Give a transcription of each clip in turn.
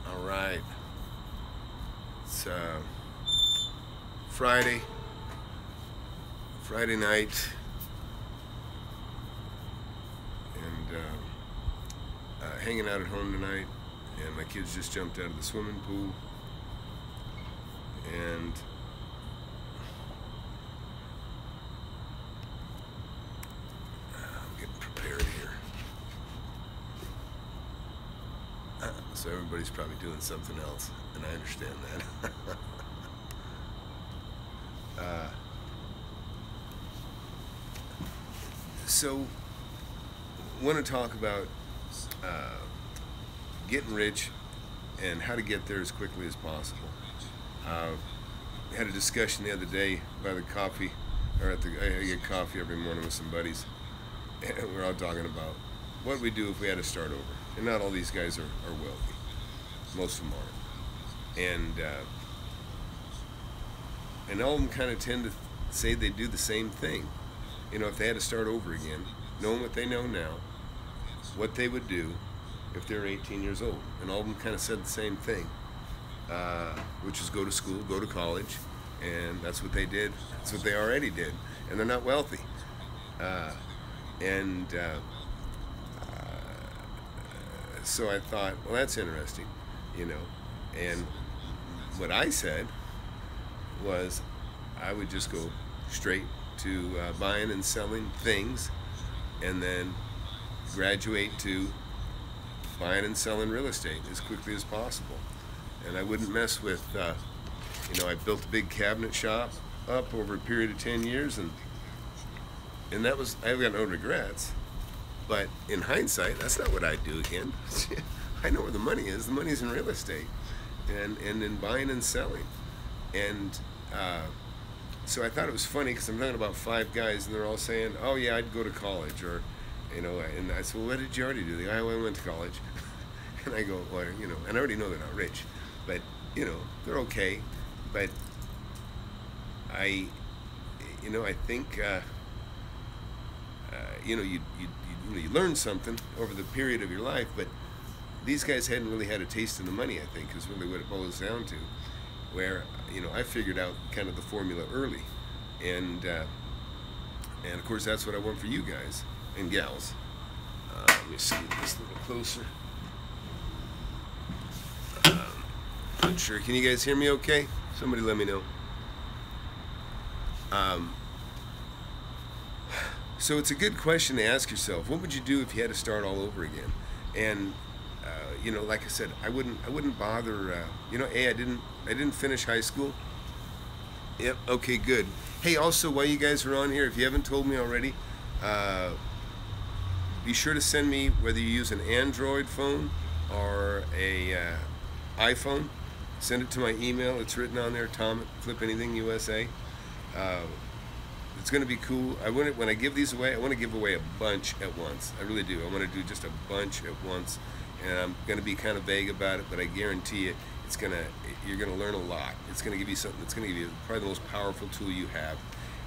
All right. It's Friday night, and hanging out at home tonight. And my kids just jumped out of the swimming pool, and I'm getting prepared here. So everybody's probably doing something else, and I understand that. So, want to talk about getting rich and how to get there as quickly as possible. We had a discussion the other day by the coffee, or I get coffee every morning with some buddies, and we're all talking about what we do if we had to start over. And not all these guys are wealthy. Most of them aren't. And all of them kind of tend to say they do the same thing. You know, if they had to start over again, knowing what they know now, what they would do if they're 18 years old. And all of them kind of said the same thing, which is go to school, go to college, and that's what they did. That's what they already did. And they're not wealthy. So I thought, well, that's interesting, you know. And what I said was I would just go straight to buying and selling things, and then graduate to buying and selling real estate as quickly as possible. And I wouldn't mess with, you know, I built a big cabinet shop up over a period of 10 years, and that was, I've got no regrets. But in hindsight, that's not what I'd do again. I know where the money is. The money's in real estate and in buying and selling. And so I thought it was funny because I'm talking about 5 guys, and they're all saying, oh yeah, I'd go to college, or, you know, and I said, well, what did you already do? They go, I went to college. And I go, well, you know, and I already know they're not rich, but, you know, they're okay. But I think, you know, you learn something over the period of your life, but these guys hadn't really had a taste of the money, I think, is really what it boils down to. Where, you know, I figured out kind of the formula early, and of course that's what I want for you guys and gals. Let me scoot this a little closer. Not sure. Can you guys hear me okay? Somebody let me know. So it's a good question to ask yourself. What would you do if you had to start all over again? And you know, like I said, I wouldn't bother. You know, I didn't finish high school. Yep. Okay. Good. Hey, also, while you guys are on here, if you haven't told me already, be sure to send me, whether you use an Android phone or a iPhone. Send it to my email. It's written on there, Tom at Flip Anything USA. It's going to be cool. When I give these away, I want to give away a bunch at once. I really do. I want to do just a bunch at once, and I'm going to be kind of vague about it, but I guarantee you, you're going to learn a lot. It's going to give you something that's going to give you probably the most powerful tool you have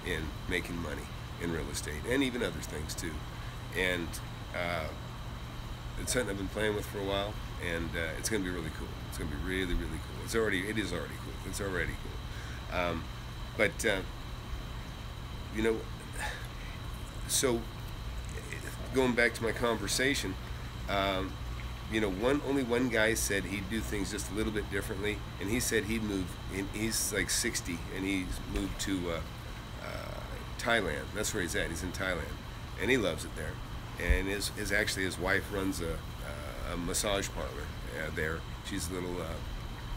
in making money in real estate, and even other things too. And it's something I've been playing with for a while, and it's going to be really cool. It's going to be really, really cool. It is already cool. It's already cool. You know, so going back to my conversation, you know, only one guy said he'd do things just a little bit differently, and he said he'd move. He's like 60, and he's moved to Thailand. That's where he's at. He's in Thailand, and he loves it there. And his wife runs a massage parlor there. She's a little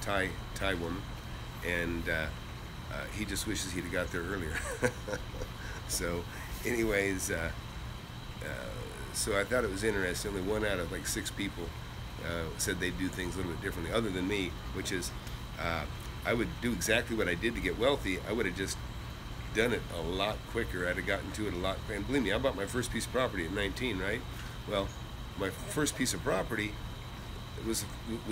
Thai woman, and he just wishes he'd have got there earlier. So, anyways, so I thought it was interesting. Only 1 out of like 6 people said they'd do things a little bit differently, other than me, which is I would do exactly what I did to get wealthy. I would have just done it a lot quicker. I'd have gotten to it a lot. And believe me, I bought my first piece of property at 19, right? Well, my first piece of property was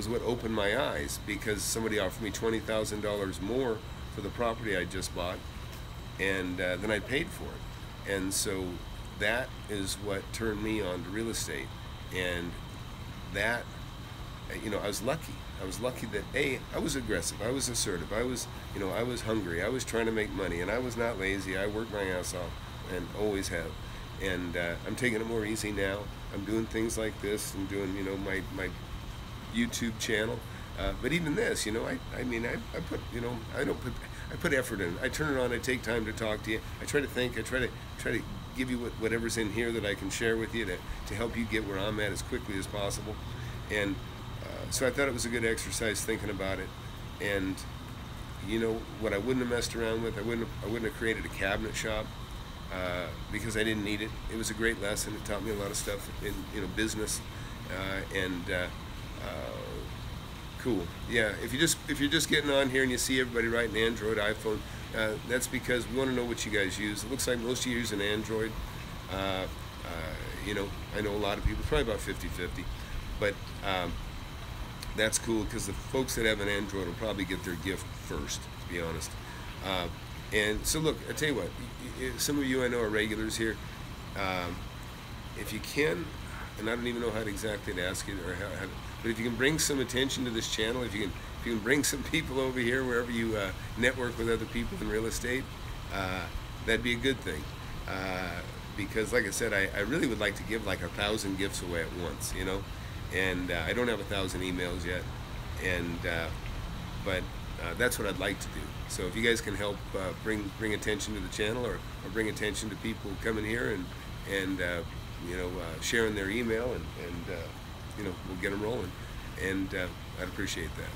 what opened my eyes, because somebody offered me $20,000 more for the property I just bought, and then I paid for it. And so that is what turned me on to real estate, and that I was lucky. I was lucky that I was aggressive, I was assertive, I was hungry, I was trying to make money, and I was not lazy. I worked my ass off, and always have. And I'm taking it more easy now. I'm doing things like this. I'm doing, my YouTube channel. But even this, I put, I put effort in. I turn it on. I take time to talk to you. I try to think. I try to give you whatever's in here that I can share with you to help you get where I'm at as quickly as possible. And so I thought it was a good exercise thinking about it. And what I wouldn't have messed around with, I wouldn't have created a cabinet shop because I didn't need it. It was a great lesson. It taught me a lot of stuff in business and. Cool. Yeah. If you're just getting on here and you see everybody writing Android, iPhone, that's because we want to know what you guys use. It looks like most of you use an Android. I know a lot of people, probably about 50-50, but that's cool because the folks that have an Android will probably get their gift first, to be honest. And so look, I tell you what, some of you I know are regulars here. If you can, and I don't even know how to exactly ask it or how to, but if you can bring some attention to this channel, if you can bring some people over here wherever you network with other people in real estate, that'd be a good thing. Because like I said, I really would like to give like 1,000 gifts away at once, and I don't have 1,000 emails yet, and but that's what I'd like to do. So if you guys can help bring attention to the channel or bring attention to people coming here and sharing their email and we'll get them rolling, and I'd appreciate that.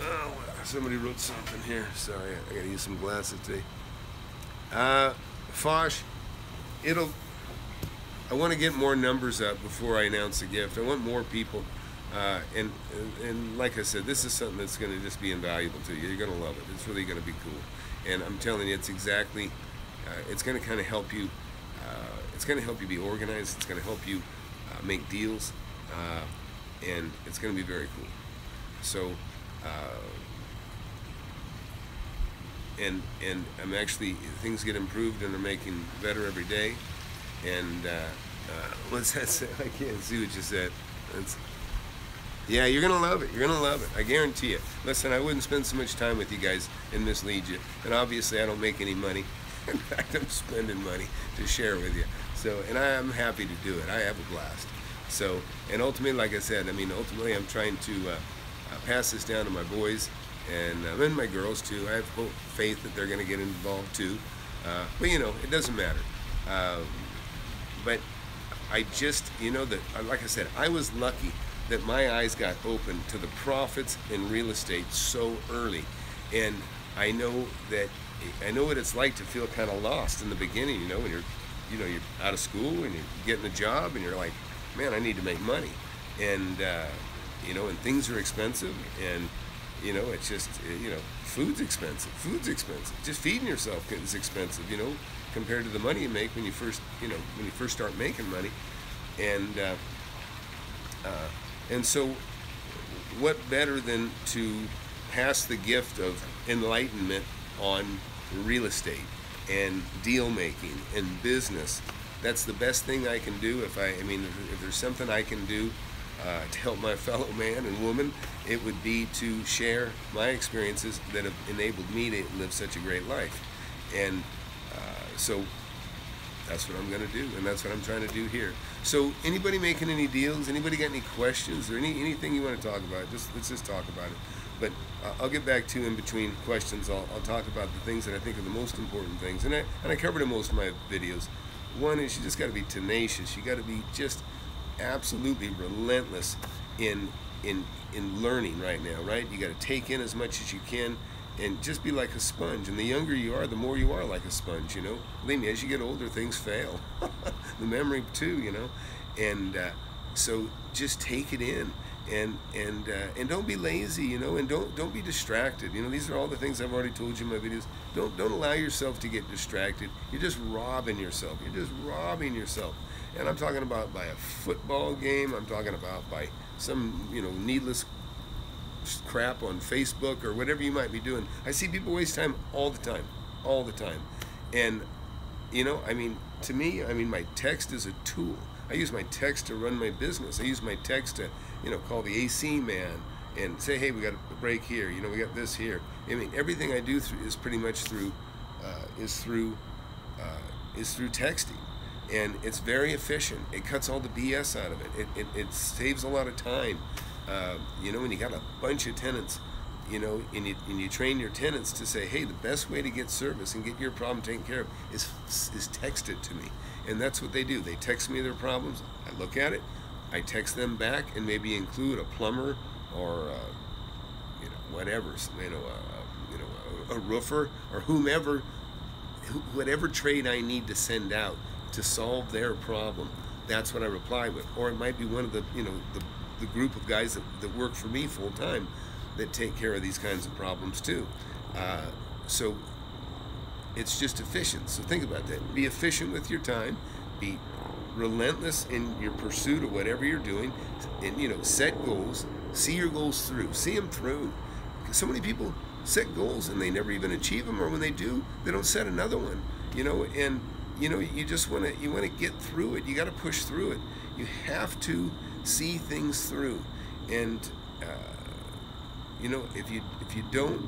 Oh, somebody wrote something here. Sorry, I gotta use some glasses today. Fosh, I want to get more numbers up before I announce the gift. I want more people, and like I said, this is something that's going to just be invaluable to you. You're going to love it. It's really going to be cool, and I'm telling you, it's exactly. It's going to kind of help you. It's going to help you be organized. It's going to help you make deals, and it's going to be very cool. So, and I'm actually, things get improved and are making better every day. And what's that say? I can't see what you said. Yeah, you're going to love it. You're going to love it. I guarantee it. Listen, I wouldn't spend so much time with you guys and mislead you. And obviously, I don't make any money. In fact, I'm spending money to share with you. So, and I'm happy to do it. I have a blast. So, and ultimately, like I said, ultimately I'm trying to pass this down to my boys and my girls too. I have faith that they're going to get involved too. But it doesn't matter. But I just, that, like I said, I was lucky that my eyes got open to the profits in real estate so early. And I know what it's like to feel kind of lost in the beginning, when you're out of school and you're getting a job and you're like, man, I need to make money. And, and things are expensive and, it's just, food's expensive. Just feeding yourself is expensive, compared to the money you make when you first start making money. And so what better than to pass the gift of enlightenment on real estate and deal making and business. That's the best thing I can do. If there's something I can do to help my fellow man and woman, it would be to share my experiences that have enabled me to live such a great life. And so that's what I'm going to do, and that's what I'm trying to do here. So anybody making any deals, anybody got any questions or anything you want to talk about, let's just talk about it. But I'll get back to, in between questions, I'll talk about the things that I think are the most important things. And I covered in most of my videos. One is you just got to be tenacious. You got to be just absolutely relentless in learning right now, right? You got to take in as much as you can and just be like a sponge. And the younger you are, the more you are like a sponge, Believe me, as you get older, things fail. The memory too, And so just take it in. And don't be lazy, and don't be distracted. These are all the things I've already told you in my videos. Don't allow yourself to get distracted. You're just robbing yourself. And I'm talking about by a football game. I'm talking about by some needless crap on Facebook or whatever you might be doing. I see people waste time all the time. And to me, my text is a tool. I use my text to run my business. I use my text to, call the AC man and say, hey, we got a break here. We got this here. I mean, everything I do is pretty much through texting, and it's very efficient. It cuts all the BS out of it. It saves a lot of time. When you got a bunch of tenants, and you train your tenants to say, hey, the best way to get service and get your problem taken care of is text it to me. And that's what they do. They text me their problems. I look at it. I text them back and maybe include a plumber or whatever, a roofer or whomever, whatever trade I need to send out to solve their problem. That's what I reply with. Or it might be one of the group of guys that work for me full time that take care of these kinds of problems too. So it's just efficient. So think about that. Be efficient with your time. Be relentless in your pursuit of whatever you're doing, and set goals. See your goals through. See them through. Because so many people set goals and they never even achieve them, or when they do, they don't set another one. And you just want to get through it. You got to push through it. You have to see things through, and if you don't,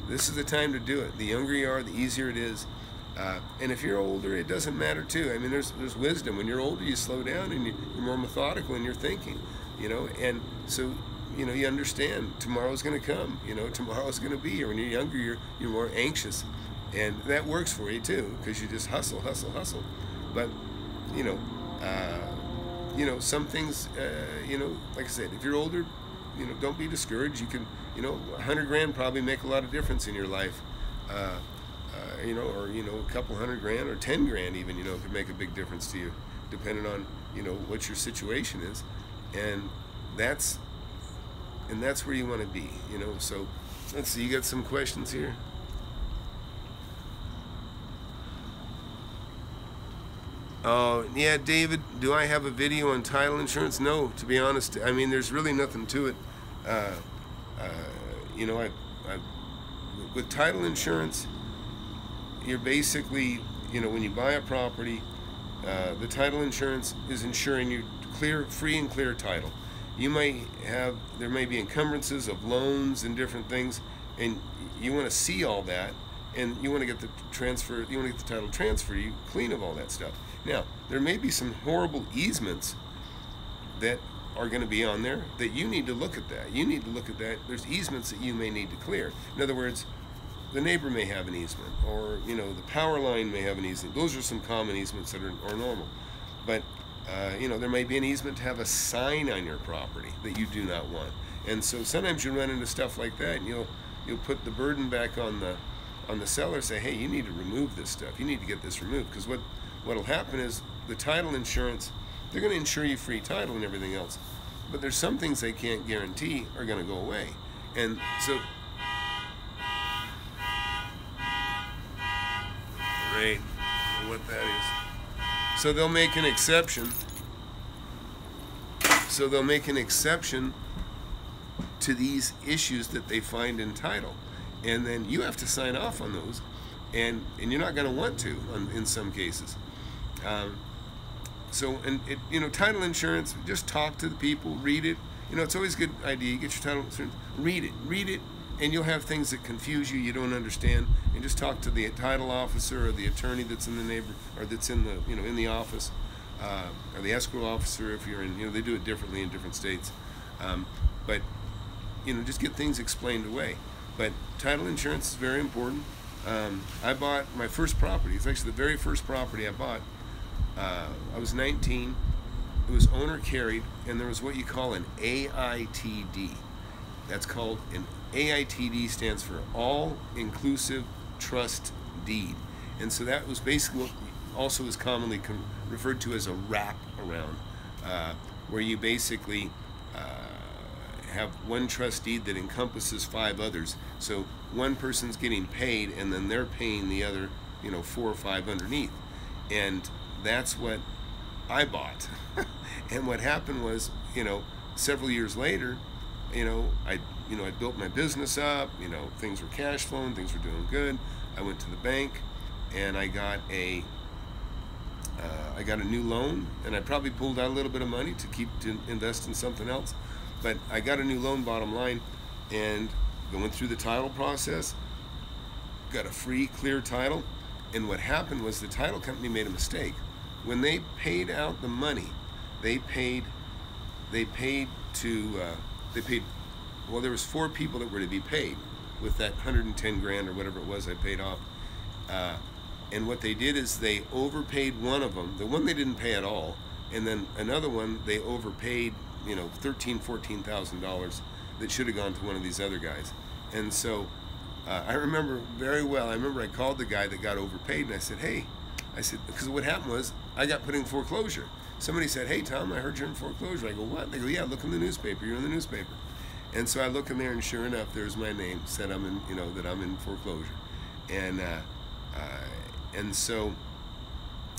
this is the time to do it. The younger you are, the easier it is. And if you're older, it doesn't matter too. I mean, there's wisdom. When you're older, you slow down and you're more methodical in your thinking. And so you understand tomorrow's going to come. Tomorrow's going to be here. When you're younger, you're more anxious, and that works for you too, because you just hustle. But some things, like I said, if you're older, don't be discouraged. You can, $100,000 probably make a lot of difference in your life. Or a couple $100,000 or $10,000 even, could make a big difference to you, depending on what your situation is, and that's where you want to be. So let's see. You got some questions here. Oh, yeah, David, do I have a video on title insurance? No, to be honest. I mean, there's really nothing to it. With title insurance, you're basically, when you buy a property, the title insurance is ensuring you free and clear title. There may be encumbrances of loans and different things, and you want to see all that, and you want to get the title transfer, you clean of all that stuff. Now, there may be some horrible easements that are going to be on there that you need to look at that. You need to look at that. There's easements that you may need to clear. In other words, the neighbor may have an easement, or the power line may have an easement. Those are some common easements that are normal. But there may be an easement to have a sign on your property that you do not want. And so sometimes you run into stuff like that, and you'll put the burden back on the seller. Say, hey, you need to remove this stuff. You need to get this removed, because what'll happen is the title insurance, they're going to insure you free title and everything else, but there's some things they can't guarantee are going to go away. And so right, what that is. So they'll make an exception. To these issues that they find in title, and then you have to sign off on those, and you're not going to want to in some cases. Title insurance. Just talk to the people, read it. It's always a good idea. You get your title insurance, read it. And you'll have things that confuse you, you don't understand, and just talk to the title officer or the attorney that's in in the office, or the escrow officer if you're in. They do it differently in different states, but just get things explained away. But title insurance is very important. I bought my first property. It's actually the very first property I bought. I was 19. It was owner carried, and there was what you call an AITD. That's called an AITD, stands for All Inclusive Trust Deed. And so that was basically what also is commonly referred to as a wrap around, where you basically have one trust deed that encompasses 5 others. So one person's getting paid, and then they're paying the other, 4 or 5 underneath. And that's what I bought. And what happened was, several years later, I built my business up, things were cash flowing, things were doing good. I went to the bank, and I got a I got a new loan, and I probably pulled out a little bit of money to invest in something else. But I got a new loan, bottom line, and going through the title process, got a free, clear title. And what happened was the title company made a mistake. When they paid out the money, they paid, well, there was 4 people that were to be paid with that 110 grand or whatever it was I paid off. And what they did is they overpaid one of them, the one they didn't pay at all, and then another one they overpaid, you know, $13,000-$14,000 that should have gone to one of these other guys. And so I remember very well, I called the guy that got overpaid, and I said, hey, because what happened was I got put in foreclosure. Somebody said, hey, Tom, I heard you're in foreclosure. I go, what? They go, yeah, look in the newspaper. You're in the newspaper. And so I look in there, and sure enough, there's my name, said I'm in, you know, that I'm in foreclosure. And so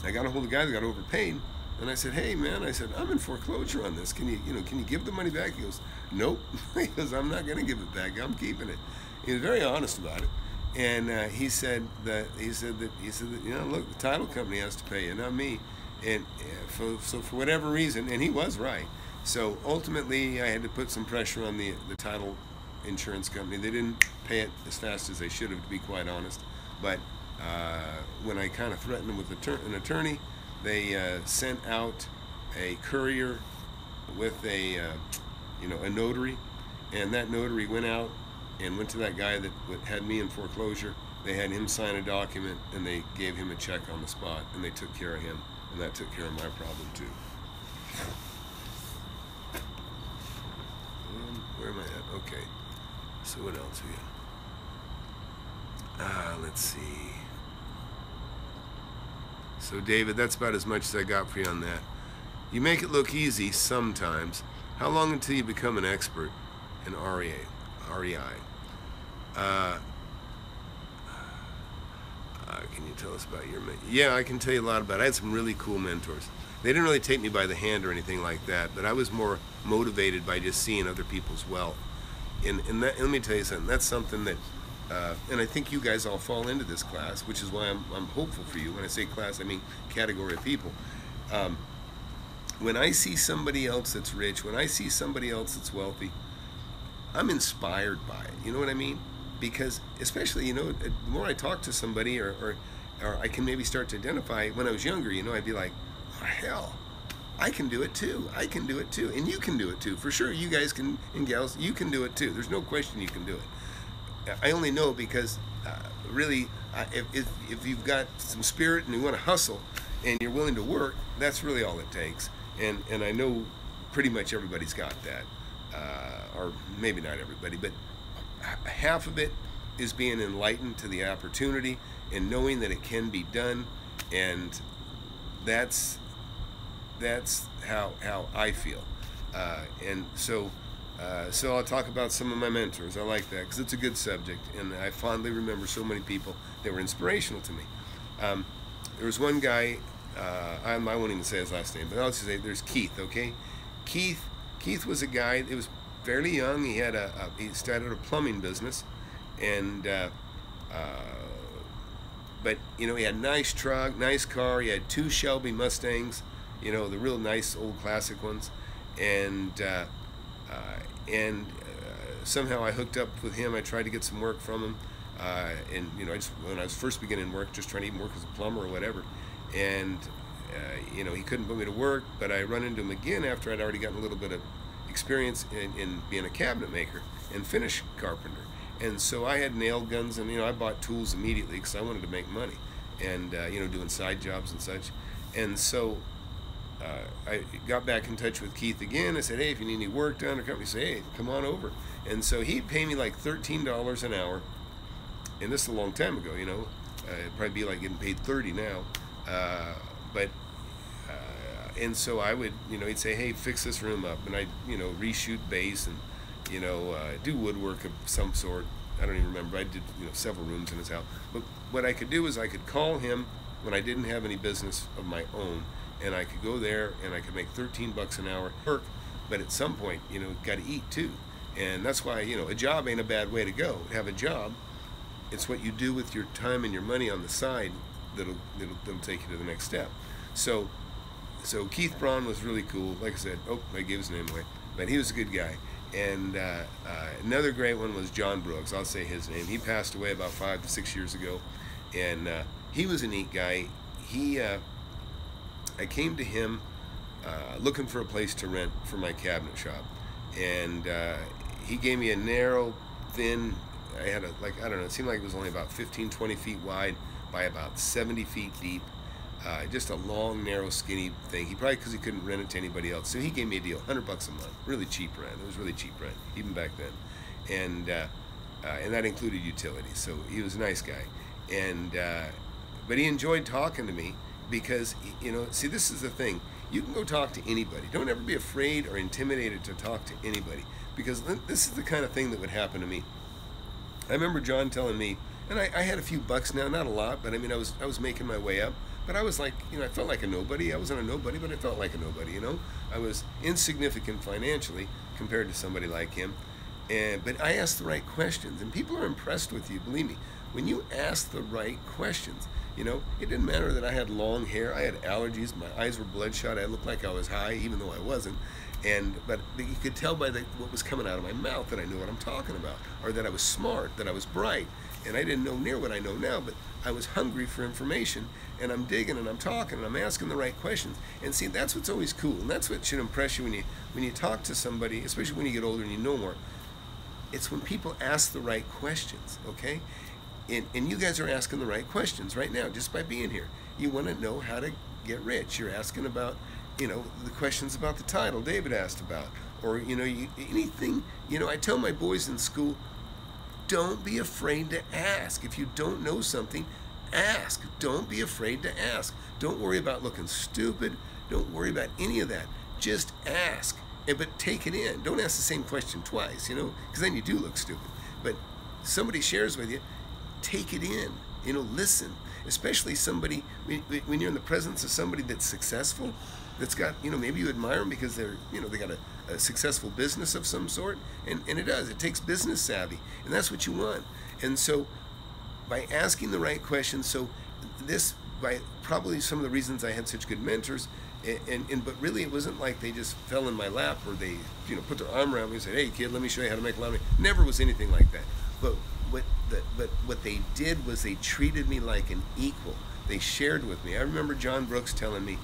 I got a hold of the guy that got overpaid, and I said, hey, man, I said, I'm in foreclosure on this. Can you give the money back? He goes, nope. He goes, I'm not going to give it back. I'm keeping it. He was very honest about it. And he said that you know, look, the title company has to pay you, not me. And so for whatever reason, and he was right. So ultimately, I had to put some pressure on the title insurance company. They didn't pay it as fast as they should have, to be quite honest. But when I kind of threatened them with an attorney, they sent out a courier with a notary, and that notary went out and went to that guy that had me in foreclosure. They had him sign a document, and they gave him a check on the spot, and they took care of him, and that took care of my problem too. Where am I at? Okay. So what else we got? Let's see. So David, that's about as much as I got for you on that. You make it look easy sometimes. How long until you become an expert in REI? Can you tell us about your mentor? Yeah, I can tell you a lot about it. I had some really cool mentors. They didn't really take me by the hand or anything like that, but I was more motivated by just seeing other people's wealth. And that, let me tell you something, that's something that, and I think you guys all fall into this class, which is why I'm hopeful for you. When I say class, I mean category of people. When I see somebody else that's rich, when I see somebody else that's wealthy, I'm inspired by it. You know what I mean? Because especially, you know, the more I talk to somebody, or I can maybe start to identify. When I was younger, you know, I'd be like, oh, hell, I can do it too. I can do it too. And you can do it too. For sure, you guys can, and gals, you can do it too. There's no question you can do it. I only know because really, if you've got some spirit and you want to hustle and you're willing to work, that's really all it takes. And I know pretty much everybody's got that. Or maybe not everybody, but half of it is being enlightened to the opportunity and knowing that it can be done, and that's how I feel. And so I'll talk about some of my mentors. I like that because it's a good subject, and I fondly remember so many people that were inspirational to me. There was one guy, I won't even say his last name, but I'll just say there's Keith. Okay, Keith was a guy that was fairly young. He had he started a plumbing business, and but you know, he had a nice truck, nice car. He had 2 Shelby Mustangs, you know, the real nice old classic ones, and somehow I hooked up with him. I tried to get some work from him, and you know, when I was first beginning work, just trying to even work as a plumber or whatever, and you know, he couldn't put me to work. But I run into him again after I'd already gotten a little bit of experience in being a cabinet maker and finish carpenter. And so I had nail guns, and you know, I bought tools immediately because I wanted to make money, and you know, doing side jobs and such. And so I got back in touch with Keith again. I said, hey, if you need any work done or company, say, hey, come on over. And so he'd pay me like $13 an hour, and this is a long time ago, you know. It'd probably be like getting paid $30 now. And so I would, you know, he'd say, hey, fix this room up, and I'd, you know, reshoot base and, you know, do woodwork of some sort. I don't even remember. I did, you know, several rooms in his house. But what I could do is I could call him when I didn't have any business of my own, and I could go there and I could make $13 an hour work. But at some point, you know, got to eat too, and that's why, you know, a job ain't a bad way to go. Have a job. It's what you do with your time and your money on the side that'll take you to the next step. So Keith Braun was really cool. Like I said, I gave his name away, but he was a good guy. And another great one was John Brooks. I'll say his name. He passed away about 5 to 6 years ago, and he was a neat guy. I came to him looking for a place to rent for my cabinet shop, and he gave me a narrow, thin. I had I don't know. It seemed like it was only about 15, 20 feet wide by about 70 feet deep. Just a long, narrow, skinny thing. He probably, because he couldn't rent it to anybody else, so he gave me a deal, $100 a month, really cheap rent. It was really cheap rent, even back then, and that included utilities. So he was a nice guy, but he enjoyed talking to me because, see, this is the thing. You can go talk to anybody. Don't ever be afraid or intimidated to talk to anybody, because this is the kind of thing that would happen to me. I remember John telling me, and I had a few bucks now, not a lot, but I mean, I was making my way up. But I was like, I felt like a nobody. I wasn't a nobody, but I felt like a nobody, I was insignificant financially compared to somebody like him. But I asked the right questions, and people are impressed with you, believe me. When you ask the right questions, it didn't matter that I had long hair. I had allergies. My eyes were bloodshot. I looked like I was high, even though I wasn't. But you could tell by what was coming out of my mouth that I knew what I'm talking about, or that I was smart, that I was bright. And I didn't know near what I know now, but I was hungry for information, and I'm digging, and I'm talking, and I'm asking the right questions. And see, that's what's always cool, and that's what should impress you when you talk to somebody, especially when you get older and you know more. It's when people ask the right questions, okay? And you guys are asking the right questions right now just by being here. You want to know how to get rich. You're asking about, the questions about the title David asked about, or anything. I tell my boys in school, don't be afraid to ask. If you don't know something, ask. Don't be afraid to ask. Don't worry about looking stupid. Don't worry about any of that. Just ask. But take it in. Don't ask the same question twice, because then you do look stupid. But somebody shares with you, take it in. Listen. Especially somebody, when you're in the presence of somebody that's successful, that's got, maybe you admire them because they're, they got a successful business of some sort, and it does. It takes business savvy, and that's what you want. And so, by asking the right questions, by probably some of the reasons I had such good mentors, but really it wasn't like they just fell in my lap, or they, put their arm around me and said, "Hey kid, let me show you how to make a lot of money." Never was anything like that. But what they did was they treated me like an equal. They shared with me. I remember John Brooks telling me,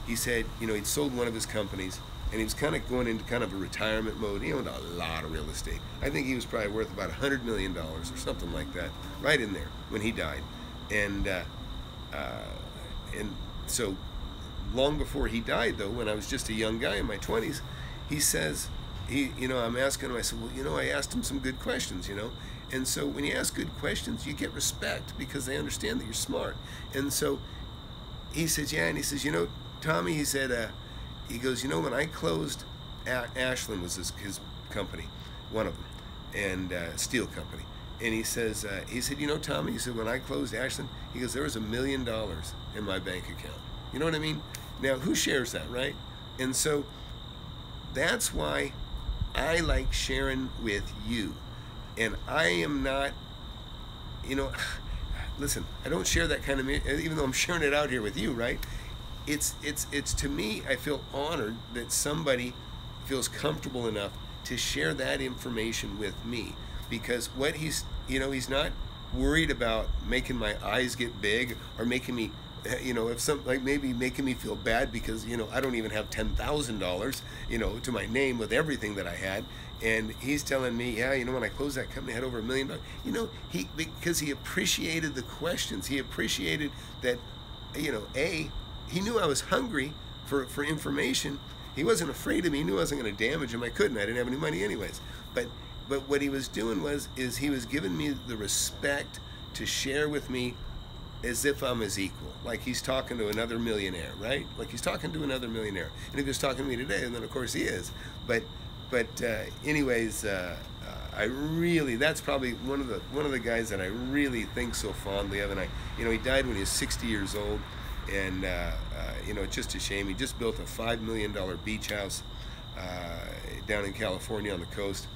he said, he'd sold one of his companies, and he was kind of going into kind of a retirement mode. He owned a lot of real estate. I think he was probably worth about $100 million or something like that, right in there when he died. And so long before he died, though, when I was just a young guy in my 20s, he says, I'm asking him, I said, well, I asked him some good questions, And so when you ask good questions, you get respect because they understand that you're smart. And so he says, yeah, and he says, Tommy, he said, he goes, when I closed, Ashland was his company, one of them, and steel company. And he says, Tommy, he said, when I closed Ashland, he goes, there was $1 million in my bank account. You know what I mean? Now, who shares that, right? And so that's why I like sharing with you. And I am not, listen, I don't share that kind of, even though I'm sharing it out here with you, right? It's to me, I feel honored that somebody feels comfortable enough to share that information with me, because what he's not worried about making my eyes get big or making me, maybe making me feel bad because, I don't even have $10,000, to my name with everything that I had. And he's telling me, yeah, when I closed that company, I had over $1 million. Because he appreciated the questions. He appreciated that, he knew I was hungry for information. He wasn't afraid of me. He knew I wasn't going to damage him. I couldn't. I didn't have any money anyways. But what he was doing is he was giving me the respect to share with me as if I'm his equal. Like he's talking to another millionaire, right? Like he's talking to another millionaire. And if he's talking to me today, then of course he is. But anyways, I really, that's probably one of the guys that I really think so fondly of. And he died when he was 60 years old. And it's just a shame. He just built a $5 million beach house down in California on the coast.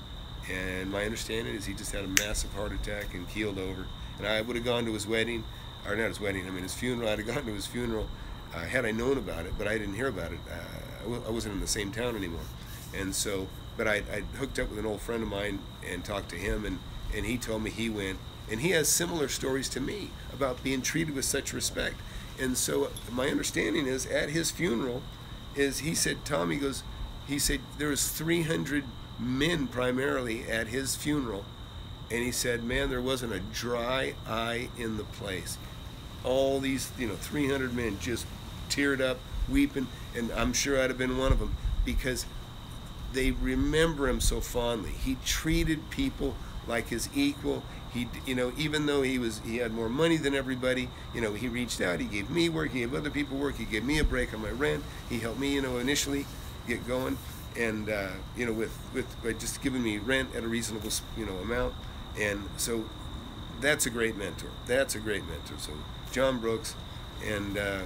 And my understanding is he just had a massive heart attack and keeled over. And I would have gone to his wedding, or not his wedding, his funeral. I'd have gone to his funeral Had I known about it, but I didn't hear about it. I wasn't in the same town anymore, and so. But I hooked up with an old friend of mine and talked to him, and he told me he went, and he has similar stories to me about being treated with such respect. And so my understanding is at his funeral, is he said, Tom, he said there was 300 men primarily at his funeral, and he said, man, there wasn't a dry eye in the place. All these, 300 men just teared up, weeping, and I'm sure I'd have been one of them, because they remember him so fondly. He treated people like his equal. He, even though he had more money than everybody, he reached out. He gave me work. He gave other people work. He gave me a break on my rent. He helped me, initially get going, and with just giving me rent at a reasonable, amount. And so that's a great mentor. That's a great mentor. So John Brooks, and let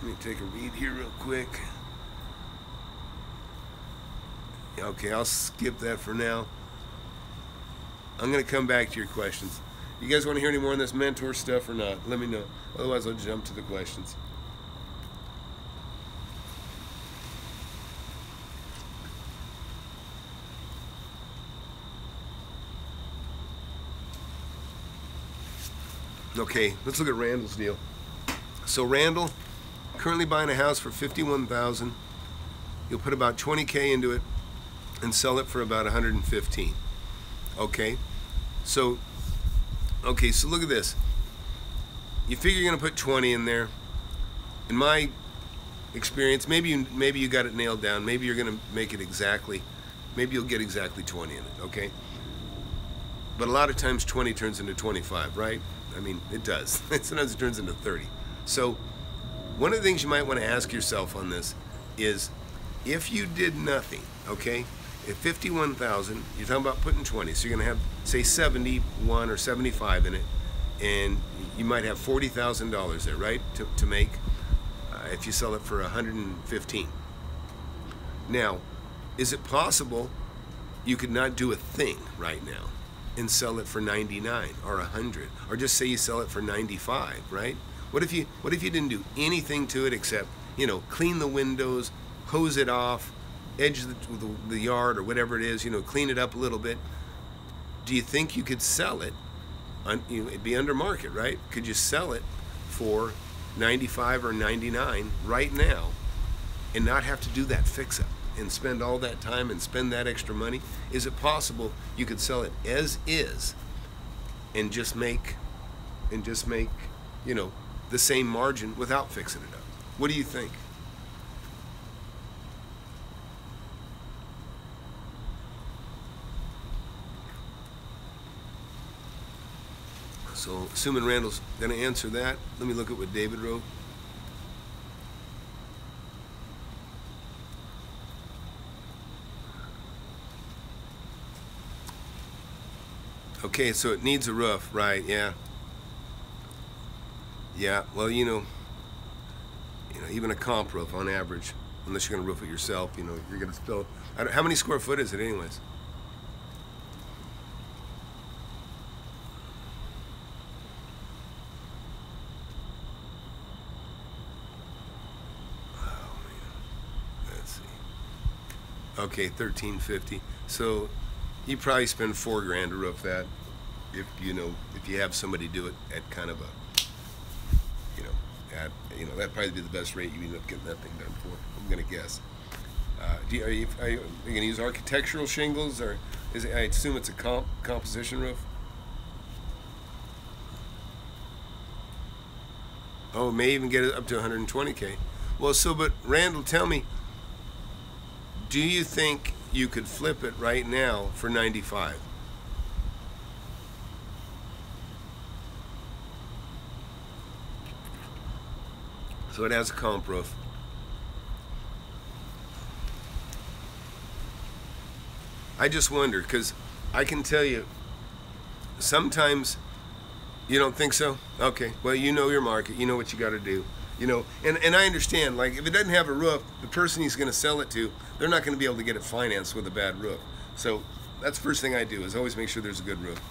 me take a read here real quick. Okay, I'll skip that for now. I'm going to come back to your questions. You guys want to hear any more on this mentor stuff or not? Let me know. Otherwise, I'll jump to the questions. Okay, let's look at Randall's deal. So Randall, currently buying a house for $51,000. You'll put about $20K into it and sell it for about $115. Okay, so look at this. You figure you're gonna put 20 in there. In my experience, maybe you got it nailed down. Maybe you're gonna make it exactly. Maybe you'll get exactly 20 in it. Okay, but a lot of times 20 turns into 25, right? I mean, it does. Sometimes it turns into 30. So one of the things you might want to ask yourself on this is, if you did nothing, okay, at 51,000, you're talking about putting 20, so you're going to have, say, 71 or 75 in it, and you might have $40,000 there, right, to make if you sell it for 115. Now, is it possible you could not do a thing right now and sell it for 99 or 100, or just say you sell it for 95, right? What if you didn't do anything to it except, clean the windows, hose it off, edge the yard or whatever it is, clean it up a little bit? Do you think you could sell it it'd be under market, right? Could you sell it for 95 or 99 right now and not have to do that fix up and spend all that time and spend that extra money? Is it possible you could sell it as is and just make the same margin without fixing it up? What do you think? So, assuming Randall's going to answer that, let me look at what David wrote. Okay, so it needs a roof, right? Yeah. Yeah. Well, even a comp roof on average, unless you're going to roof it yourself, you're going to spill. How many square foot is it, anyways? Okay, $1,350. So you probably spend $4,000 to roof that, if you have somebody do it at kind of a, that'd probably be the best rate you end up getting that thing done for, I'm gonna guess. Are you gonna use architectural shingles, or is it? I assume it's a composition roof. Oh, it may even get it up to 120K. Well, but Randall, tell me, do you think you could flip it right now for 95? So it has a comp roof. I just wonder, because I can tell you, sometimes you don't think so? Okay, well, you know your market, you know what you got to do. And I understand, like, if it doesn't have a roof, the person he's going to sell it to, they're not going to be able to get it financed with a bad roof. So that's the first thing I do, is always make sure there's a good roof,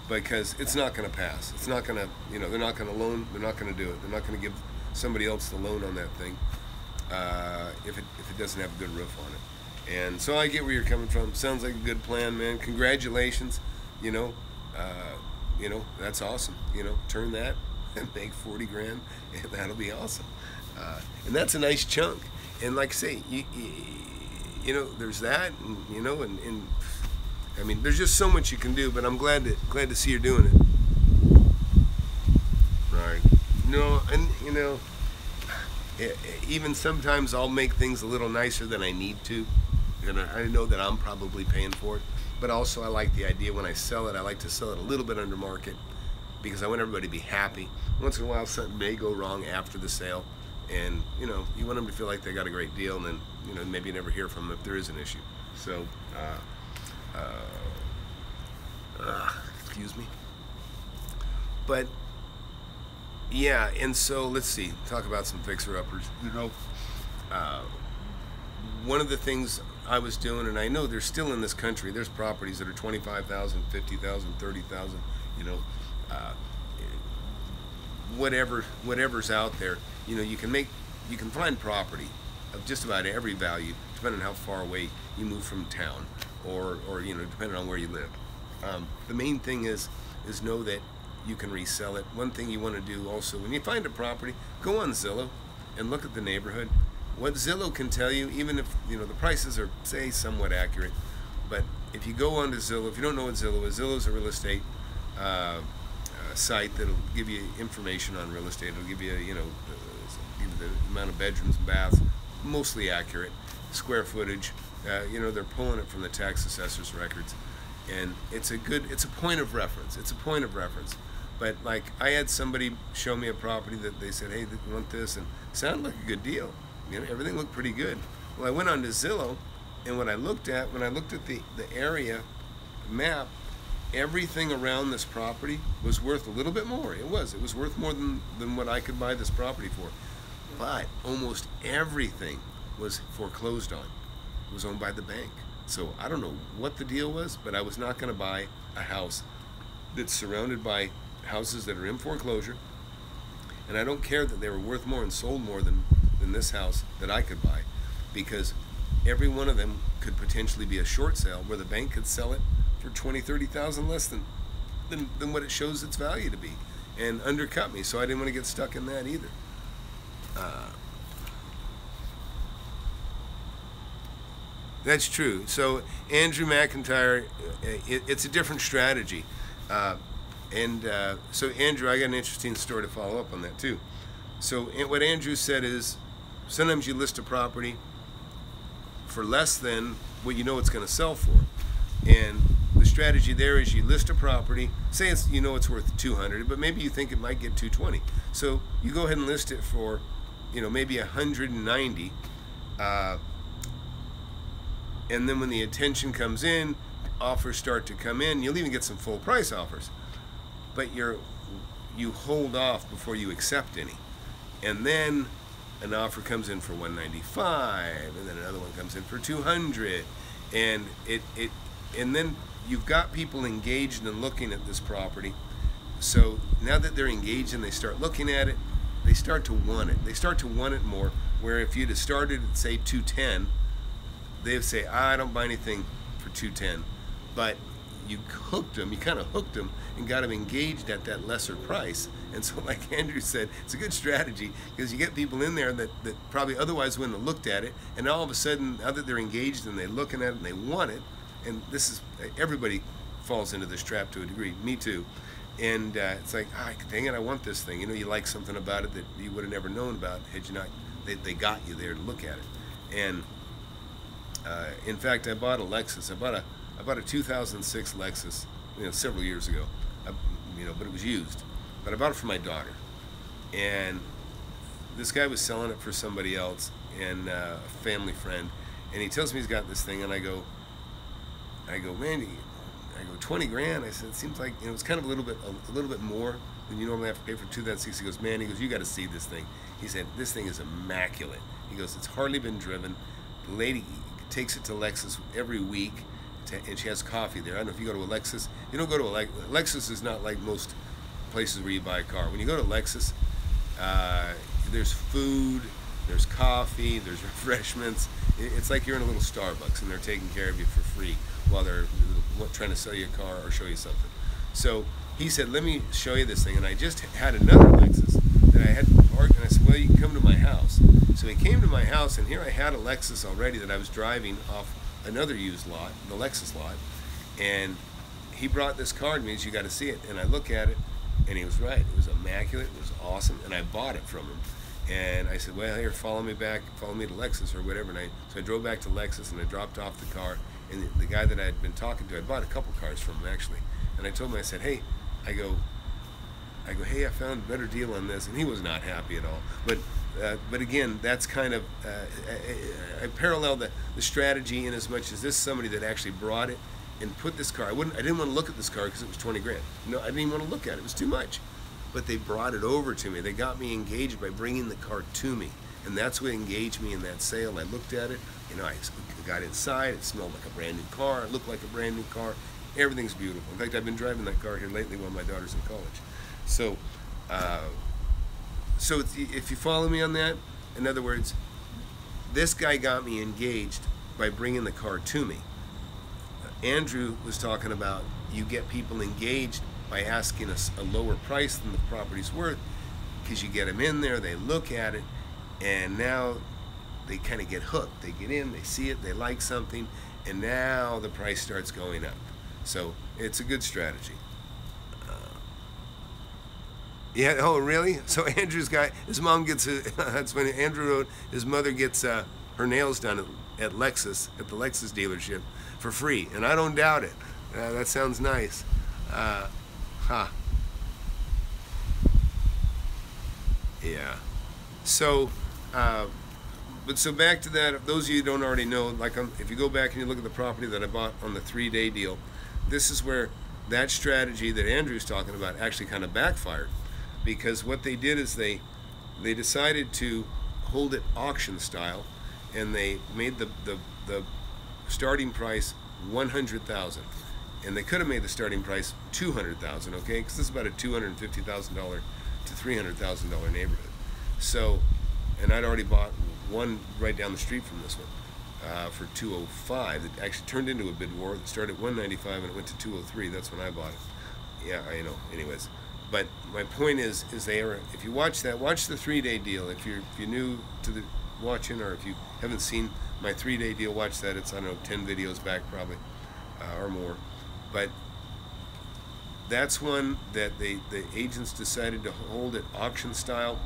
because it's not going to pass. It's not going to, they're not going to loan, they're not going to do it. They're not going to give somebody else the loan on that thing if it doesn't have a good roof on it. And so I get where you're coming from. Sounds like a good plan, man. Congratulations. You know, that's awesome. Turn that and make 40 grand, and that'll be awesome. And that's a nice chunk. And like I say, there's that, and I mean, there's just so much you can do. But I'm glad to see you're doing it. Right. And even sometimes I'll make things a little nicer than I need to. And I know that I'm probably paying for it. But also I like the idea when I sell it, I like to sell it a little bit under market because I want everybody to be happy. Once in a while something may go wrong after the sale. And, you want them to feel like they got a great deal, and then, maybe you never hear from them if there is an issue. So, excuse me. But, yeah, and so let's see, talk about some fixer-uppers. One of the things I was doing, and I know there's still in this country, there's properties that are 25,000, 50,000, 30,000, whatever's out there. You can find property of just about every value, depending on how far away you move from town, or depending on where you live. The main thing is know that you can resell it. One thing you want to do also, when you find a property, go on Zillow and look at the neighborhood. What Zillow can tell you, even if the prices are, say, somewhat accurate, but if you go onto Zillow, if you don't know what Zillow is a real estate site that'll give you information on real estate. It'll give you, give you the amount of bedrooms and baths, mostly accurate, square footage. They're pulling it from the tax assessor's records, and it's a point of reference. It's a point of reference. But like, I had somebody show me a property that they said, hey, they want this, and it sounded like a good deal. Everything looked pretty good. Well, I went on to Zillow, and when I looked at the area map, everything around this property was worth a little bit more. It was worth more than what I could buy this property for. But almost everything was foreclosed on. It was owned by the bank. So I don't know what the deal was, but I was not going to buy a house that's surrounded by houses that are in foreclosure. And I don't care that they were worth more and sold more than this house that I could buy, because every one of them could potentially be a short sale where the bank could sell it for 20, 30,000 less than what it shows its value to be, and undercut me. So I didn't want to get stuck in that either. That's true. So Andrew McIntyre, it's a different strategy. So Andrew, I got an interesting story to follow up on that too. So what Andrew said is, sometimes you list a property for less than what you know it's going to sell for. And the strategy there is you list a property, say it's worth 200, but maybe you think it might get 220. So you go ahead and list it for, maybe 190. And then when the attention comes in, offers start to come in. You'll even get some full price offers, but you hold off before you accept any. And then an offer comes in for 195, and then another one comes in for 200, and and then you've got people engaged in looking at this property. So now that they're engaged and they start looking at it, they start to want it. They start to want it more. Where if you'd have started at, say, 210, they'd say, I don't buy anything for 210. But you kind of hooked them and got them engaged at that lesser price. And so like Andrew said, it's a good strategy, because you get people in there that probably otherwise wouldn't have looked at it, and all of a sudden, now that they're engaged and they're looking at it and they want it, and everybody falls into this trap to a degree, me too. And it's like, dang it, I want this thing. You like something about it that you would have never known about had you not, they got you there to look at it. And in fact, I bought a Lexus. I bought a 2006 Lexus, several years ago, but it was used. But I bought it for my daughter, and this guy was selling it for somebody else, and a family friend, and he tells me he's got this thing, and I go, man, 20 grand. I said, it seems like it's kind of a little bit more than you normally have to pay for 2006. He goes, man, you got to see this thing. He said, this thing is immaculate. He goes, it's hardly been driven. The lady takes it to Lexus every week, and she has coffee there. I don't know if you go to a Lexus. You don't go to a Lexus is not like most places where you buy a car. When you go to Lexus, there's food, there's coffee, there's refreshments. It's like you're in a little Starbucks and they're taking care of you for free while they're trying to sell you a car or show you something. So he said, let me show you this thing. And I just had another Lexus that I had parked, and I said, well, you can come to my house. So he came to my house, and here I had a Lexus already that I was driving off another used lot, the Lexus lot. And he brought this car to me, as you got to see it. And I look at it, and he was right. It was immaculate. It was awesome. And I bought it from him. And I said, well, here, follow me to Lexus or whatever. So I drove back to Lexus, and I dropped off the car. And the guy that I had been talking to, I bought a couple cars from him, actually. And I told him, I said, hey, I go, hey, I found a better deal on this. And he was not happy at all. But again, that's kind of, I parallel the strategy in as much as this is somebody that actually brought it and put this car. I didn't want to look at this car because it was 20 grand. No, I didn't even want to look at it. It was too much. But they brought it over to me. They got me engaged by bringing the car to me. And that's what engaged me in that sale. I looked at it, I got inside. It smelled like a brand new car. It looked like a brand new car. Everything's beautiful. In fact, I've been driving that car here lately while my daughter's in college. So, if you follow me on that, in other words, this guy got me engaged by bringing the car to me. Andrew was talking about you get people engaged by asking us a lower price than the property's worth, because you get them in there, they look at it, and now they kind of get hooked. They get in, they see it, they like something, and now the price starts going up. So it's a good strategy. Yeah, oh really? So Andrew's guy, his mom gets, that's when Andrew wrote, his mother gets her nails done at Lexus, at the Lexus dealership for free, and I don't doubt it. That sounds nice. Yeah. So, so back to that, those of you who don't already know, like if you go back and you look at the property that I bought on the 3-day deal, this is where that strategy that Andrew's talking about actually kind of backfired, because what they did is they decided to hold it auction style, and they made the starting price $100,000. And they could have made the starting price $200,000, okay? Because this is about a $250,000 to $300,000 neighborhood. So, and I'd already bought one right down the street from this one for $205. It actually turned into a bid war. It started at $195 and it went to $203. That's when I bought it. Yeah, I know. Anyways, but my point is they are. If you watch that, watch the 3-day deal. If you're new to the watching, or if you haven't seen my 3-day deal, watch that. It's, I don't know, 10 videos back probably, or more. But that's one that the agents decided to hold it auction style,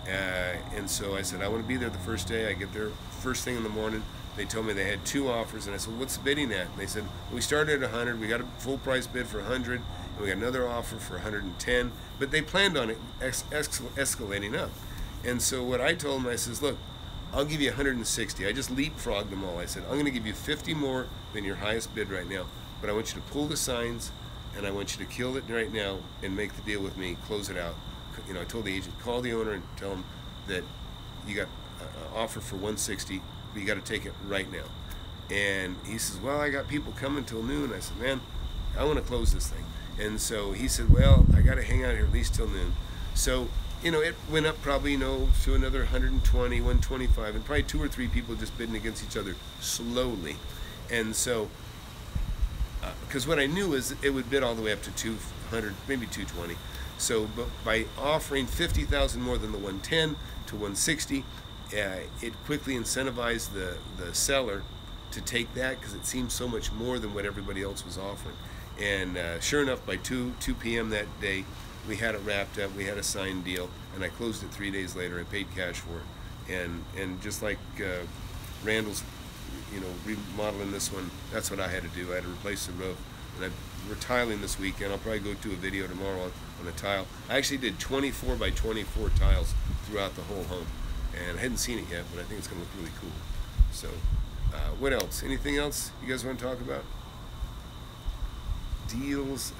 and so I said I want to be there the first day. I get there first thing in the morning. They told me they had 2 offers, and I said, what's the bidding at? And they said, we started at 100. We got a full price bid for 100, and we got another offer for 110. But they planned on it escalating up. And so what I told them, I says, look, I'll give you 160. I just leapfrogged them all. I said, I'm going to give you 50 more than your highest bid right now. But I want you to pull the signs, and I want you to kill it right now and make the deal with me, close it out. I told the agent, call the owner and tell him that you got an offer for 160, but you got to take it right now. And he says, well, I got people coming till noon. I said, man, I want to close this thing. And so he said, well, I got to hang out here at least till noon. So, it went up probably, to another 120, 125, and probably 2 or 3 people just bidding against each other slowly. And so, because what I knew is it would bid all the way up to 200, maybe 220. So, but by offering 50,000 more than the 110 to 160, it quickly incentivized the seller to take that, because it seemed so much more than what everybody else was offering. And sure enough, by 2 p.m. that day, we had it wrapped up. We had a signed deal, and I closed it 3 days later. I paid cash for it, and just like Randall's, remodeling this one, that's what I had to do. I had to replace the roof, and we're tiling this weekend. I'll probably go do a video tomorrow on the tile. I actually did 24 by 24 tiles throughout the whole home, and I hadn't seen it yet, but I think it's going to look really cool. So, what else? Anything else you guys want to talk about? Deals?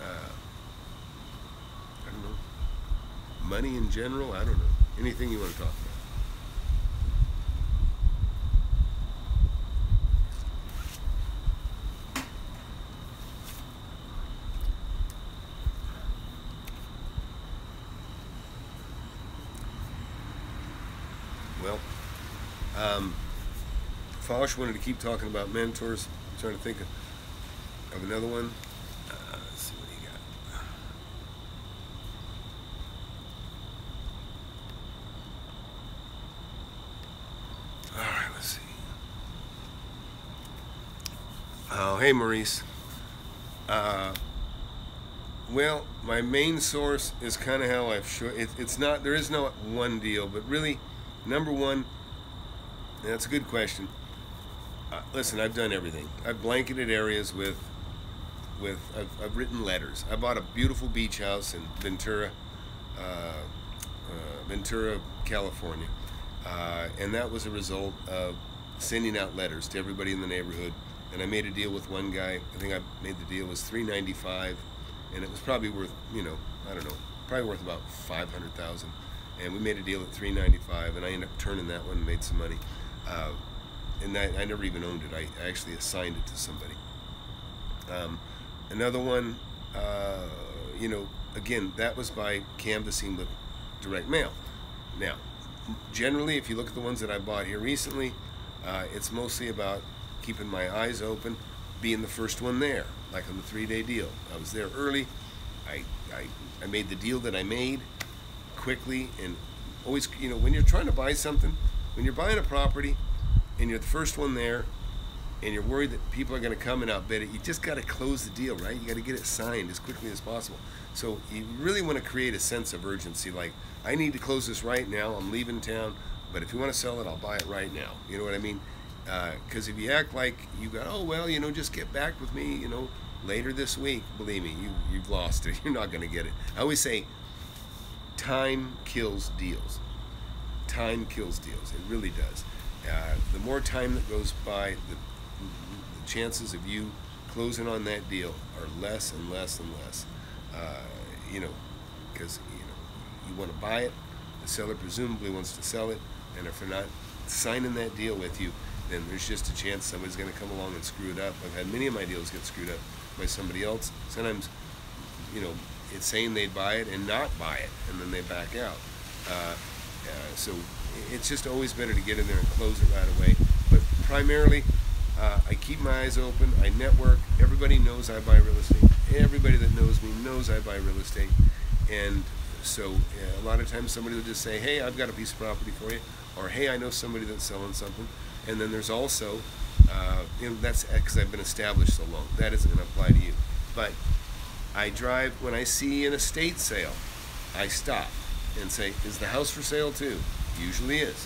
I don't know. Money in general? I don't know. Anything you want to talk about? Um, Fosh wanted to keep talking about mentors. I'm trying to think of another one. Let's see what he got. All right, let's see. Oh, hey, Maurice. Well, my main source is kind of how I've shown. It's not. There is no one deal, but really, number one. And that's a good question. Listen, I've done everything. I've blanketed areas with. I've written letters. I bought a beautiful beach house in Ventura, California, and that was a result of sending out letters to everybody in the neighborhood. And I made a deal with one guy. I think I made the deal was $395, and it was probably worth, I don't know, probably worth about $500,000. And we made a deal at $395, and I ended up turning that one and made some money. And I never even owned it. I actually assigned it to somebody. Another one, again, that was by canvassing with direct mail. Now, generally, if you look at the ones that I bought here recently, it's mostly about keeping my eyes open, being the first one there, like on the 3-day deal. I was there early. I made the deal that I made quickly, and always, when you're trying to buy something, when you're buying a property and you're the first one there and you're worried that people are going to come and outbid it, you just got to close the deal, right? You got to get it signed as quickly as possible. So you really want to create a sense of urgency, like, I need to close this right now, I'm leaving town, but if you want to sell it, I'll buy it right now. You know what I mean? Because if you act like you got, oh, well, just get back with me, later this week, believe me, you've lost it. You're not going to get it. I always say, time kills deals. Time kills deals. It really does. The more time that goes by, the chances of you closing on that deal are less and less and less. Because you want to buy it, the seller presumably wants to sell it, and if they're not signing that deal with you, then there's just a chance somebody's going to come along and screw it up. I've had many of my deals get screwed up by somebody else. Sometimes, it's saying they'd buy it and not buy it, and then they back out. So it's just always better to get in there and close it right away. But primarily, I keep my eyes open. I network. Everybody knows I buy real estate. Everybody that knows me knows I buy real estate. And so a lot of times somebody will just say, hey, I've got a piece of property for you, or hey, I know somebody that's selling something. And then there's also, that's because I've been established so long. That isn't going to apply to you. But I drive, when I see an estate sale, I stop and say, is the house for sale too? Usually is.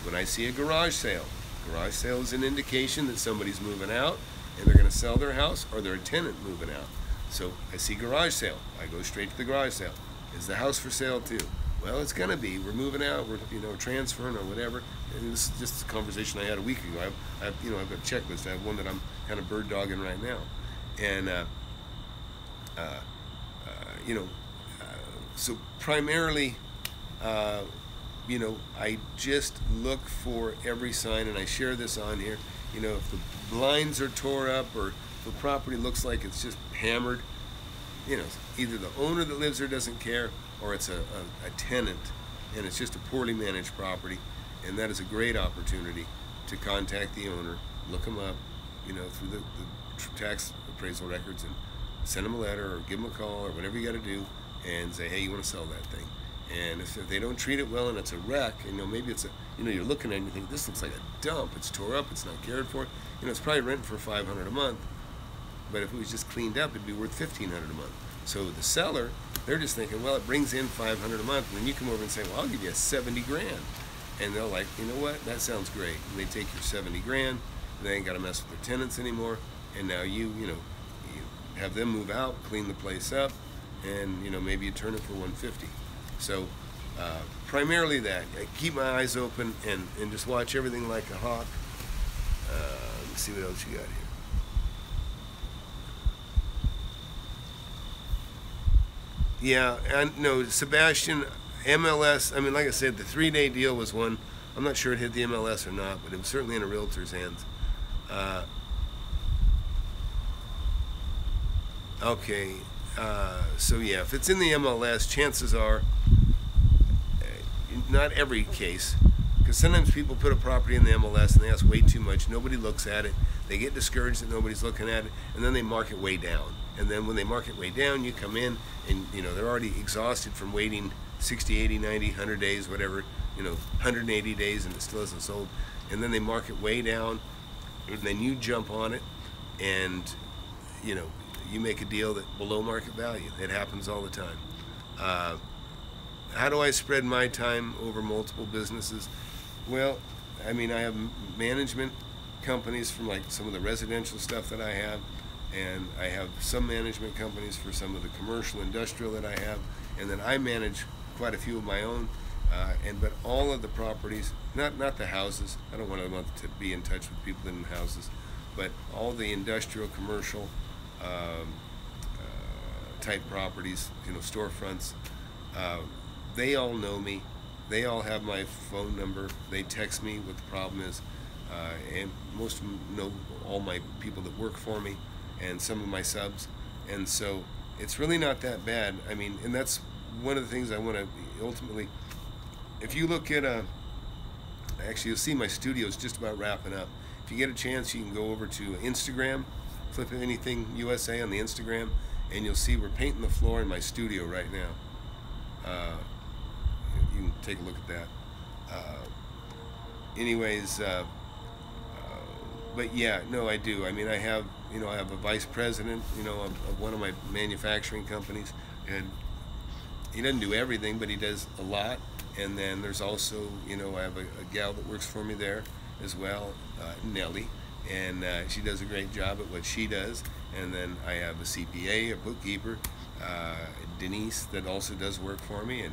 When I see a garage sale is an indication that somebody's moving out and they're going to sell their house, or they're a tenant moving out. So I see garage sale, I go straight to the garage sale. Is the house for sale too? Well, it's going to be. We're moving out. We're transferring or whatever. And this is just a conversation I had a week ago. I've got a checklist. I have one that I'm kind of bird dogging right now, and so primarily, I just look for every sign, and I share this on here. If the blinds are tore up, or the property looks like it's just hammered, either the owner that lives there doesn't care, or it's a tenant, and it's just a poorly managed property, and that is a great opportunity to contact the owner, look them up, through the tax appraisal records, and send them a letter or give them a call or whatever you got to do, and say, hey, you want to sell that thing. And if they don't treat it well and it's a wreck, maybe it's you're looking at it and you think, this looks like a dump, it's tore up, it's not cared for, it's probably renting for $500 a month, but if it was just cleaned up, it'd be worth $1,500 a month. So the seller, they're just thinking, well, it brings in $500 a month, and then you come over and say, well, I'll give you a 70 grand. And they're like, you know what, that sounds great. And they take your 70 grand, they ain't got to mess with their tenants anymore, and now you have them move out, clean the place up, and maybe you turn it for 150. So primarily that. I keep my eyes open and just watch everything like a hawk. Let me see what else you got here. Yeah, and no, Sebastian, MLS, like I said, the 3-day deal was one. I'm not sure it hit the MLS or not, but it was certainly in a realtor's hands. Okay, so yeah, if it's in the MLS, chances are, not every case, because sometimes people put a property in the MLS and they ask way too much. Nobody looks at it. They get discouraged that nobody's looking at it, and then they mark it way down. And then when they mark it way down, you come in and they're already exhausted from waiting 60, 80, 90, 100 days, whatever, 180 days, and it still isn't sold. And then they mark it way down, and then you jump on it, and you make a deal that below market value. It happens all the time. How do I spread my time over multiple businesses? Well, I mean, I have management companies from like some of the residential stuff that I have, and I have some management companies for some of the commercial industrial that I have, and then I manage quite a few of my own, but all of the properties, not the houses. I don't want to be in touch with people in houses, but all the industrial, commercial type properties, storefronts, they all know me. They all have my phone number. They text me what the problem is, and most of them know all my people that work for me and some of my subs, and so it's really not that bad. I mean, and that's one of the things I want to ultimately, if you look at actually you'll see my studio is just about wrapping up. If you get a chance, you can go over to Instagram, Flip Anything USA on the Instagram, and you'll see we're painting the floor in my studio right now. You can take a look at that. But yeah, no, I do. I mean, I have a vice president, of one of my manufacturing companies, and he doesn't do everything, but he does a lot. And then there's also, I have a gal that works for me there as well, Nellie, and she does a great job at what she does. And then I have a CPA, a bookkeeper, Denise, that also does work for me,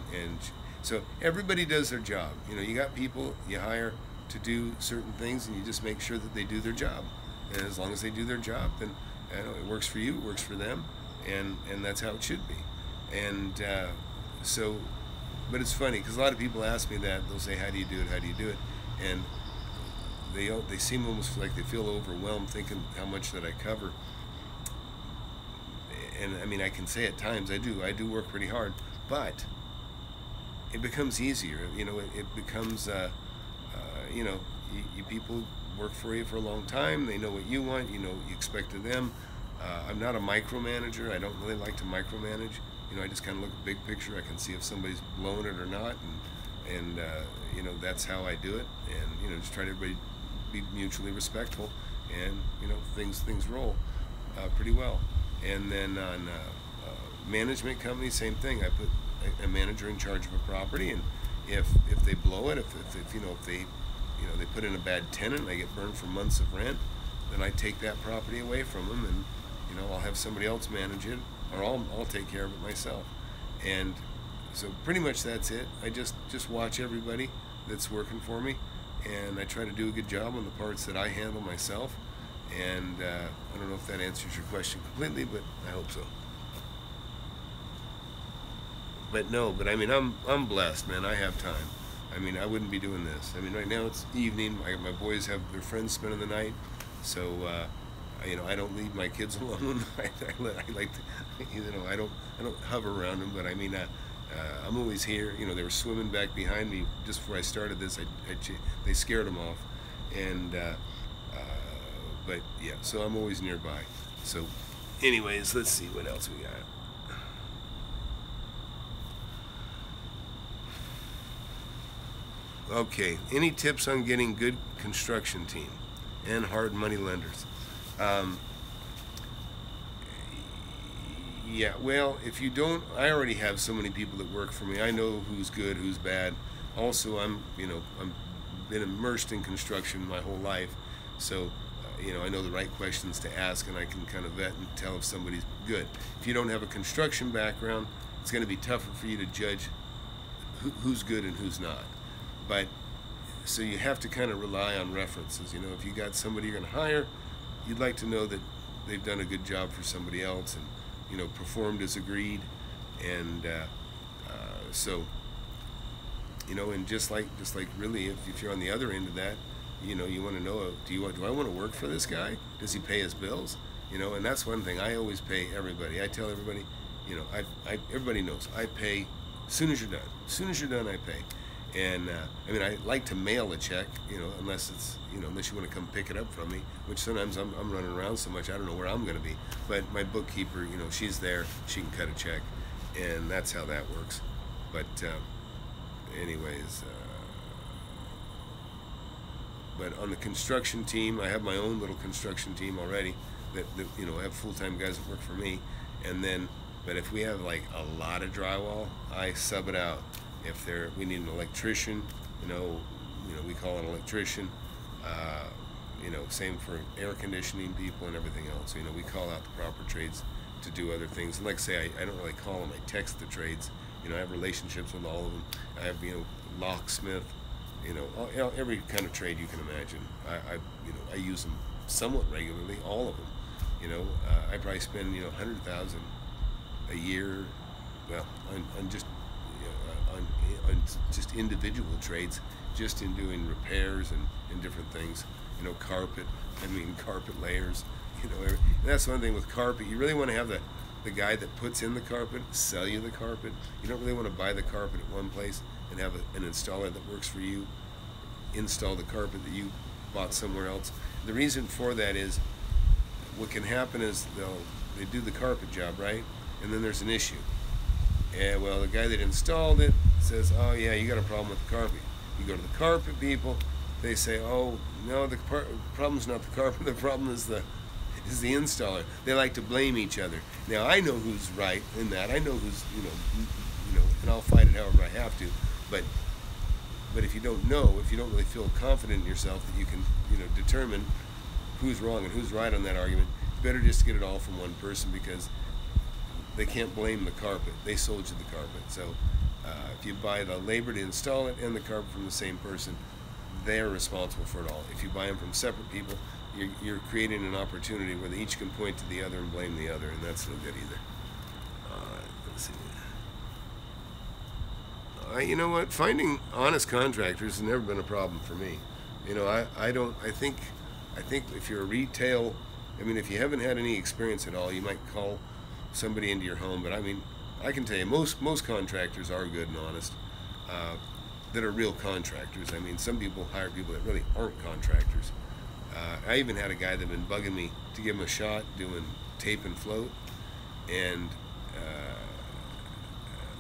so everybody does their job. You got people you hire to do certain things, and you just make sure that they do their job. And as long as they do their job, then it works for you, it works for them, and that's how it should be. And but it's funny because a lot of people ask me that. They'll say, "How do you do it? How do you do it?" And they seem almost like they feel overwhelmed, thinking how much that I cover. And I mean, I can say at times I do work pretty hard, but it becomes easier. It becomes people work for you for a long time. They know what you want. You expect of them. I'm not a micromanager. I don't really like to micromanage. I just kind of look at the big picture. I can see if somebody's blown it or not, and that's how I do it. And just try to everybody be mutually respectful, and things roll pretty well. And then on management companies, same thing. I put a manager in charge of a property, and if they blow it, if they put in a bad tenant, and they get burned for months of rent, then I take that property away from them, and I'll have somebody else manage it, or I'll take care of it myself. And so pretty much that's it. I just watch everybody that's working for me, and I try to do a good job on the parts that I handle myself. And I don't know if that answers your question completely, but I hope so. But I mean, I'm blessed, man. I have time. I mean, I wouldn't be doing this. I mean, right now it's evening. My boys have their friends spending the night, so I don't leave my kids alone. I like to, I don't hover around them. But I mean, I'm always here. They were swimming back behind me just before I started this. They scared them off, and but yeah, so I'm always nearby. So, anyways, let's see what else we got. Okay, any tips on getting good construction team and hard money lenders? Yeah, well, if you don't, I already have so many people that work for me. I know who's good, who's bad. Also, I'm been immersed in construction my whole life, so I know the right questions to ask, and I can kind of vet and tell if somebody's good. If you don't have a construction background, it's going to be tougher for you to judge who's good and who's not. But so you have to kind of rely on references. If you got somebody you're going to hire, you'd like to know that they've done a good job for somebody else and performed as agreed. And so and just like really, if you're on the other end of that, you want to know, do I want to work for this guy? Does he pay his bills? And that's one thing I always pay everybody. I tell everybody, everybody knows I pay as soon as you're done. As soon as you're done, I pay. And I mean, I like to mail a check, unless it's, unless you want to come pick it up from me, which sometimes I'm running around so much I don't know where I'm going to be. But my bookkeeper, she's there, she can cut a check, and that's how that works. But anyways, but on the construction team, I have my own little construction team already that I have full-time guys that work for me, and then, but if we have like a lot of drywall, I sub it out. If we need an electrician, we call an electrician. Same for air conditioning people and everything else. We call out the proper trades to do other things. And like I say, I don't really call them. I text the trades. I have relationships with all of them. I have locksmith. Every kind of trade you can imagine. I use them somewhat regularly. All of them. I probably spend $100,000 a year. Well, on just on just individual trades, just in doing repairs and different things. Carpet layers. And that's one thing with carpet. You really want to have the guy that puts in the carpet sell you the carpet. You don't really want to buy the carpet at one place and have an installer that works for you install the carpet that you bought somewhere else. The reason for that is what can happen is they do the carpet job, right? And then there's an issue. And well, the guy that installed it says, oh yeah, you got a problem with the carpet. You go to the carpet people, they say, oh no, the problem's not the carpet, the problem is the installer. They like to blame each other. Now I know who's right in that. I know who's and I'll fight it however I have to. But if you don't know, if you don't really feel confident in yourself that you can determine who's wrong and who's right on that argument, it's better just to get it all from one person, because they can't blame the carpet. They sold you the carpet. So if you buy the labor to install it and the carpet from the same person, they're responsible for it all. If you buy them from separate people, you're creating an opportunity where they each can point to the other and blame the other, and that's no good either. Let's see. You know what? Finding honest contractors has never been a problem for me. I think if you're a retail, if you haven't had any experience at all, you might call somebody into your home. But I can tell you, most contractors are good and honest, that are real contractors. Some people hire people that really aren't contractors. I even had a guy that had been bugging me to give him a shot doing tape and float, and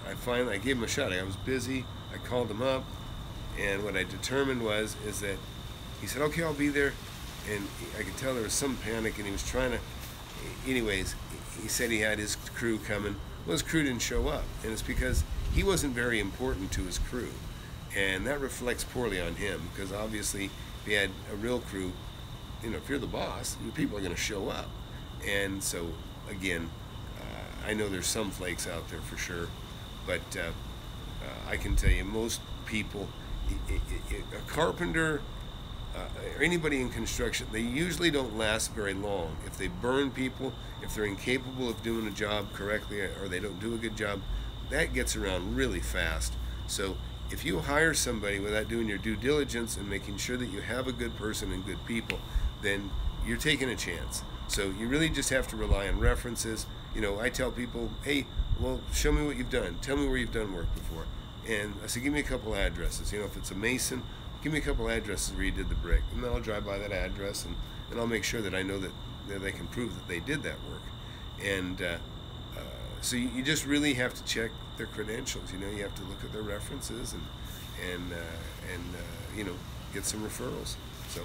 I gave him a shot. I was busy. I called him up, and what I determined is that he said, okay, I'll be there, and I could tell there was some panic, and he was trying to, anyways, he said he had his crew coming. Well, his crew didn't show up, and it's because he wasn't very important to his crew, and that reflects poorly on him, because obviously if he had a real crew, if you're the boss, your people are going to show up. And so again, I know there's some flakes out there for sure, but I can tell you, most people, a carpenter or anybody in construction, they usually don't last very long. If they burn people, if they're incapable of doing a job correctly, or they don't do a good job, that gets around really fast. So if you hire somebody without doing your due diligence and making sure that you have a good person and good people, then you're taking a chance. So you really just have to rely on references. I tell people, hey, well, show me what you've done. Tell me where you've done work before. And I say, give me a couple addresses. If it's a mason, give me a couple addresses where you did the brick. And then I'll drive by that address, and I'll make sure that I know that they can prove that they did that work. And so you just really have to check their credentials. You have to look at their references and get some referrals. So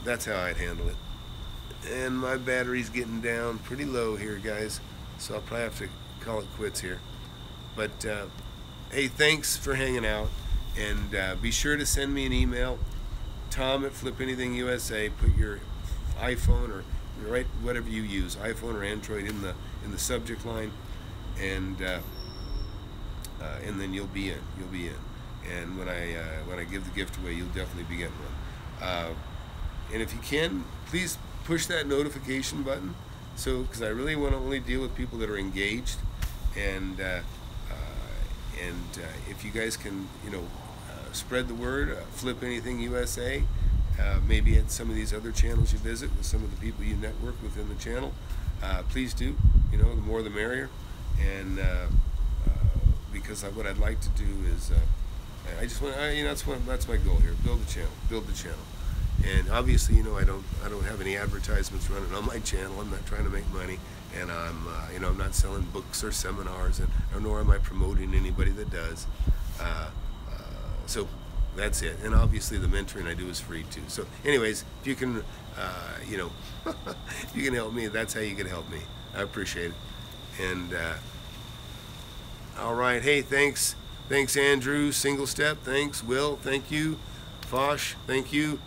that's how I'd handle it. And my battery's getting down pretty low here, guys, so I'll probably have to call it quits here. But hey, thanks for hanging out, and be sure to send me an email, Tom@FlipAnythingUSA. Put your iPhone or write whatever you use, iPhone or Android, in the subject line, and then you'll be in. And when I give the gift away, you'll definitely be getting one. And if you can, please push that notification button, because I really want to only deal with people that are engaged, and if you guys can spread the word, Flip Anything USA, maybe at some of these other channels you visit with some of the people you network within the channel, please do. The more the merrier. And because what I'd like to do is I just want, you know, that's my goal here. Build the channel. And obviously, you know, I don't have any advertisements running on my channel. I'm not trying to make money, and you know, I'm not selling books or seminars, and nor am I promoting anybody that does. So that's it. And obviously, the mentoring I do is free too. So, anyways, if you can, you know, if you can help me, that's how you can help me. I appreciate it. And all right, hey, thanks, Andrew. Single Step, thanks. Will, thank you. Fosh, thank you.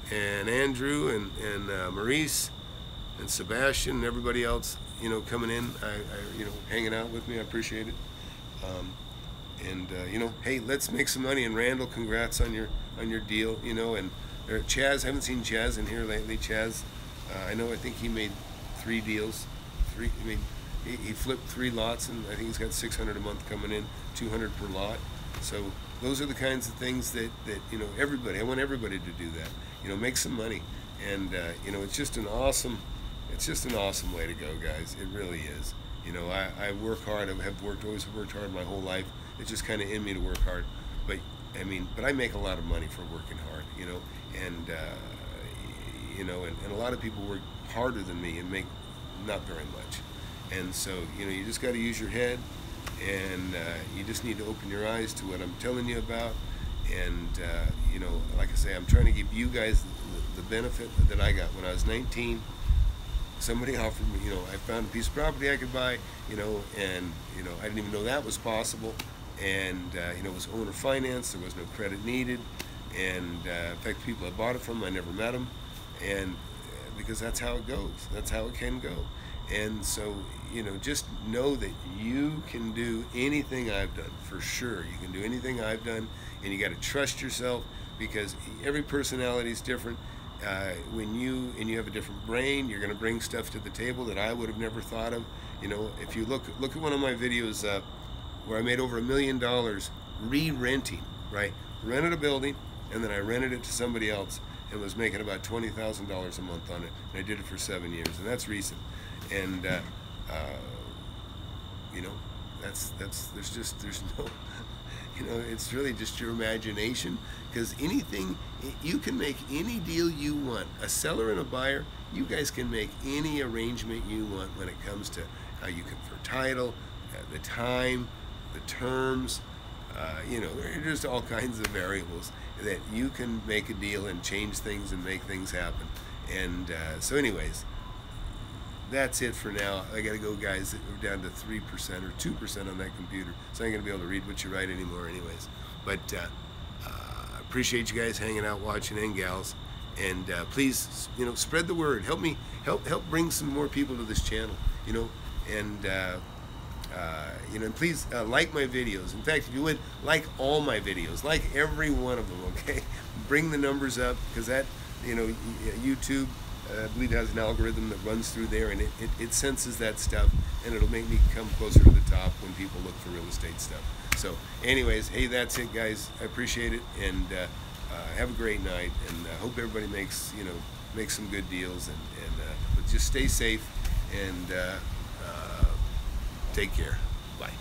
And Andrew and Maurice and Sebastian and everybody else, you know, coming in, you know, hanging out with me. I appreciate it. You know, hey, let's make some money. And Randall, congrats on your deal. You know, and Chaz, I haven't seen Chaz in here lately. Chaz, I think he made 3 deals. He flipped 3 lots, and I think he's got 600 a month coming in, 200 per lot. So those are the kinds of things that you know, I want everybody to do that. You know, make some money, and you know, it's just an awesome way to go, guys. It really is. You know, I work hard. Always worked hard my whole life. It's just kind of in me to work hard. But I mean, I make a lot of money for working hard. You know, and you know, and a lot of people work harder than me and make not very much. And so, you know, you just got to use your head, and you just need to open your eyes to what I'm telling you about. And you know, like I say, I'm trying to give you guys the benefit that I got when I was 19. Somebody offered me, you know, I found a piece of property I could buy, you know, and you know, I didn't even know that was possible. And you know, it was owner finance. There was no credit needed. And in fact, the people I bought it from, I never met them. And because that's how it goes. That's how it can go. And so, you know, just know that you can do anything I've done, for sure. You can do anything I've done, and you got to trust yourself, because every personality is different. When you have a different brain, you're going to bring stuff to the table that I would have never thought of. You know, if you look at one of my videos where I made over $1 million re-renting, right? Rented a building, and then I rented it to somebody else, and was making about $20,000 a month on it. And I did it for 7 years, and that's recent. And you know, there's no, you know, it's really just your imagination, because anything, you can make any deal you want. A seller and a buyer, you guys can make any arrangement you want when it comes to how you confer title, the time, the terms. You know, there are just all kinds of variables that you can make a deal and change things and make things happen. And so anyways, that's it for now. I gotta go, guys. We're down to 3% or 2% on that computer, so I ain't gonna be able to read what you write anymore anyways. But I appreciate you guys hanging out, watching, and gals. And please, you know, spread the word. Help me, help bring some more people to this channel, you know. And you know, and please like my videos. In fact, if you would, like all my videos, like every one of them, okay? Bring the numbers up, because that, you know, YouTube, I believe it has an algorithm that runs through there, and it senses that stuff, and it'll make me come closer to the top when people look for real estate stuff. So anyways, hey, that's it, guys. I appreciate it, and have a great night, and I hope everybody makes some good deals, but just stay safe, and take care. Bye.